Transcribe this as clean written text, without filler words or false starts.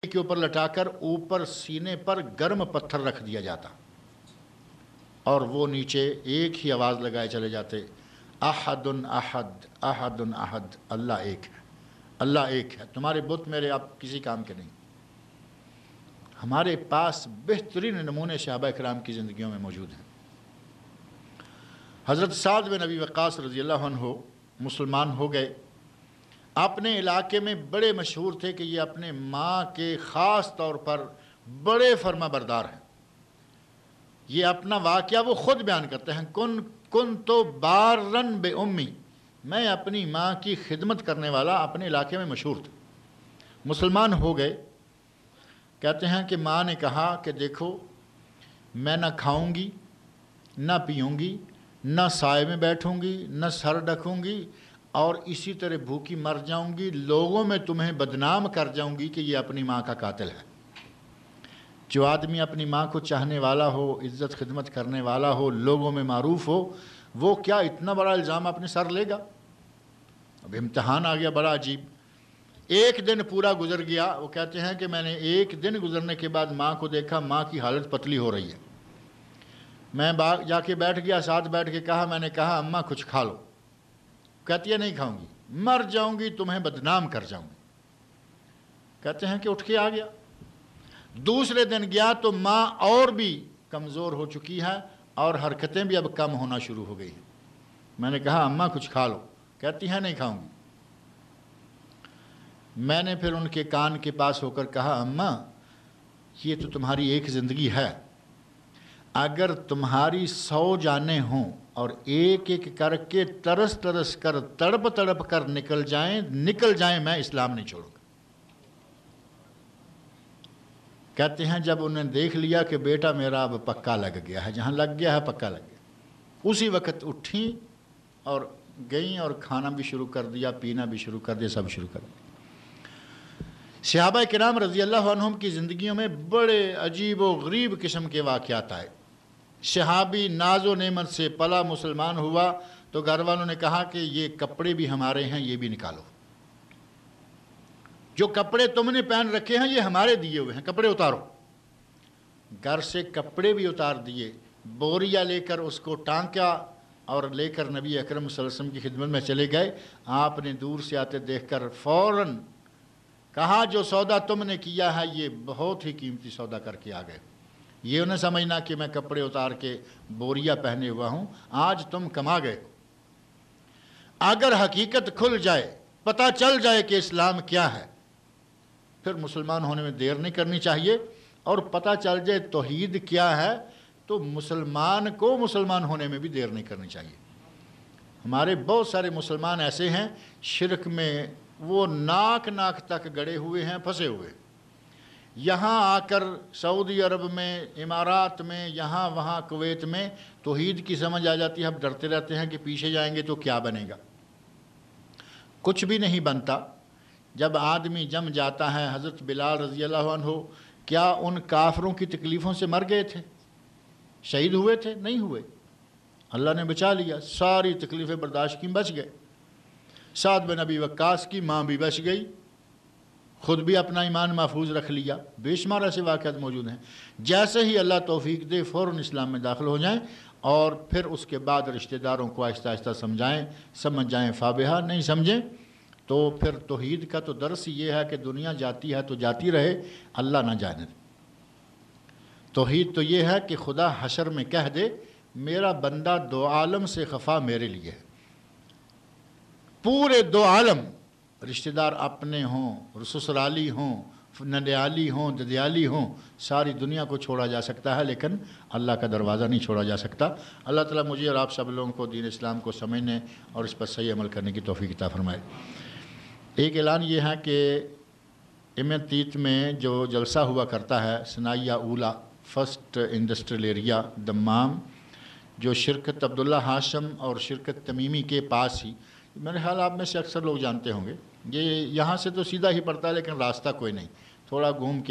کے اوپر لٹا کر اوپر سینے پر گرم پتھر رکھ دیا جاتا اور وہ نیچے ایک ہی آواز لگائے چلے جاتے، احد احد احد احد، اللہ ایک ہے، اللہ ایک ہے، تمہارے بت میرے اب کسی کام کے نہیں۔ ہمارے پاس بہترین نمونے صحابہ کرام کی زندگیوں میں موجود ہیں۔ حضرت سعد بن ابی وقاص رضی اللہ عنہ مسلمان ہو گئے، اپنے علاقے میں بڑے مشہور تھے کہ یہ اپنے ماں کے خاص طور پر بڑے فرما بردار ہیں۔ یہ اپنا واقعہ وہ خود بیان کرتے ہیں، کن تو بارن بے امی، میں اپنی ماں کی خدمت کرنے والا اپنے علاقے میں مشہور تھا۔ مسلمان ہو گئے، کہتے ہیں کہ ماں نے کہا کہ دیکھو میں نہ کھاؤں گی نہ پیوں گی نہ سائے میں بیٹھوں گی نہ سر ڈھکوں گی اور اسی طرح بھوکی مر جاؤں گی، لوگوں میں تمہیں بدنام کر جاؤں گی کہ یہ اپنی ماں کا قاتل ہے۔ جو آدمی اپنی ماں کو چاہنے والا ہو، عزت خدمت کرنے والا ہو، لوگوں میں معروف ہو، وہ کیا اتنا بڑا الزام اپنے سر لے گا؟ اب امتحان آ گیا بڑا عجیب۔ ایک دن پورا گزر گیا، وہ کہتے ہیں کہ میں نے ایک دن گزرنے کے بعد ماں کو دیکھا، ماں کی حالت پتلی ہو رہی ہے۔ میں جا کے بیٹھ گیا، ساتھ بیٹھ کے کہا، میں نے کہا اماں کچھ کھا لو۔ کہتی ہے نہیں کھاؤں گی، مر جاؤں گی، تمہیں بدنام کر جاؤں گی۔ کہتے ہیں کہ اٹھ کے آ گیا۔ دوسرے دن گیا تو ماں اور بھی کمزور ہو چکی ہے اور حرکتیں بھی اب کم ہونا شروع ہو گئی ہیں۔ میں نے کہا اماں کچھ کھا لو، کہتی ہیں نہیں کھاؤں گی۔ میں نے پھر ان کے کان کے پاس ہو کر کہا اماں یہ تو تمہاری ایک زندگی ہے، اگر تمہاری 100 جانیں ہوں اور ایک ایک کر کے ترس ترس کر تڑپ تڑپ کر نکل جائیں میں اسلام نہیں چھوڑوں گا۔ کہتے ہیں جب انہیں دیکھ لیا کہ بیٹا میرا اب پکا لگ گیا ہے، جہاں لگ گیا ہے پکا لگ گیا، اسی وقت اٹھیں اور گئیں اور کھانا بھی شروع کر دیا، پینا بھی شروع کر دیا، سب شروع کر دیا۔ صحابہ کرام رضی اللہ عنہم کی زندگیوں میں بڑے عجیب و غریب قسم کے واقعات آئے۔ صحابی ناز و نعمت سے پلا مسلمان ہوا تو گھر والوں نے کہا کہ یہ کپڑے بھی ہمارے ہیں، یہ بھی نکالو، جو کپڑے تم نے پہن رکھے ہیں یہ ہمارے دیے ہوئے ہیں، کپڑے اتارو۔ گھر سے کپڑے بھی اتار دیے، بوریا لے کر اس کو ٹانکا اور لے کر نبی اکرم صلی اللہ علیہ وسلم کی خدمت میں چلے گئے۔ آپ نے دور سے آتے دیکھ کر فوراً کہا جو سودا تم نے کیا ہے یہ بہت ہی قیمتی سودا کر کے آ گئے، یہ انہیں سمجھنا کہ میں کپڑے اتار کے بوریا پہنے ہوا ہوں، آج تم کما گئے۔ اگر حقیقت کھل جائے، پتہ چل جائے کہ اسلام کیا ہے، پھر مسلمان ہونے میں دیر نہیں کرنی چاہیے، اور پتہ چل جائے توحید کیا ہے تو مسلمان کو مسلمان ہونے میں بھی دیر نہیں کرنی چاہیے۔ ہمارے بہت سارے مسلمان ایسے ہیں شرک میں وہ ناک تک گڑے ہوئے ہیں، پھنسے ہوئے، یہاں آ کر سعودی عرب میں، امارات میں، یہاں وہاں کویت میں توحید کی سمجھ آ جاتی ہے، اب ڈرتے رہتے ہیں کہ پیچھے جائیں گے تو کیا بنے گا۔ کچھ بھی نہیں بنتا۔ جب آدمی جم جاتا ہے، حضرت بلال رضی اللہ عنہ کیا ان کافروں کی تکلیفوں سے مر گئے تھے؟ شہید ہوئے تھے؟ نہیں ہوئے، اللہ نے بچا لیا، ساری تکلیفیں برداشت کی، بچ گئے۔ سعد بن ابی وقاص کی ماں بھی بچ گئی، خود بھی اپنا ایمان محفوظ رکھ لیا۔ بے شمار ایسے واقعات موجود ہیں۔ جیسے ہی اللہ توفیق دے فوراً اسلام میں داخل ہو جائیں اور پھر اس کے بعد رشتہ داروں کو آہستہ آہستہ سمجھ جائیں فابہہ، نہیں سمجھیں تو پھر توحید کا تو درس یہ ہے کہ دنیا جاتی ہے تو جاتی رہے، اللہ نہ جانے دے۔ توحید تو یہ ہے کہ خدا حشر میں کہہ دے میرا بندہ دو عالم سے خفا میرے لیے ہے، پورے دو عالم، رشتہ دار اپنے ہوں، سسرالی ہوں، ننیالی ہوں، ددیالی ہوں، ساری دنیا کو چھوڑا جا سکتا ہے لیکن اللہ کا دروازہ نہیں چھوڑا جا سکتا۔ اللہ تعالیٰ مجھے اور آپ سب لوگوں کو دین اسلام کو سمجھنے اور اس پر صحیح عمل کرنے کی توفیق عطا فرمائے۔ ایک اعلان یہ ہے کہ امتیت میں جو جلسہ ہوا کرتا ہے ثنائیہ اولا فرسٹ انڈسٹریل ایریا دمام، جو شرکت عبداللہ ہاشم اور شرکت تمیمی کے پاس ہی، میرے خیال آپ میں سے اکثر لوگ جانتے ہوں گے، یہ یہاں سے تو سیدھا ہی پڑتا ہے لیکن راستہ کوئی نہیں، تھوڑا گھوم کے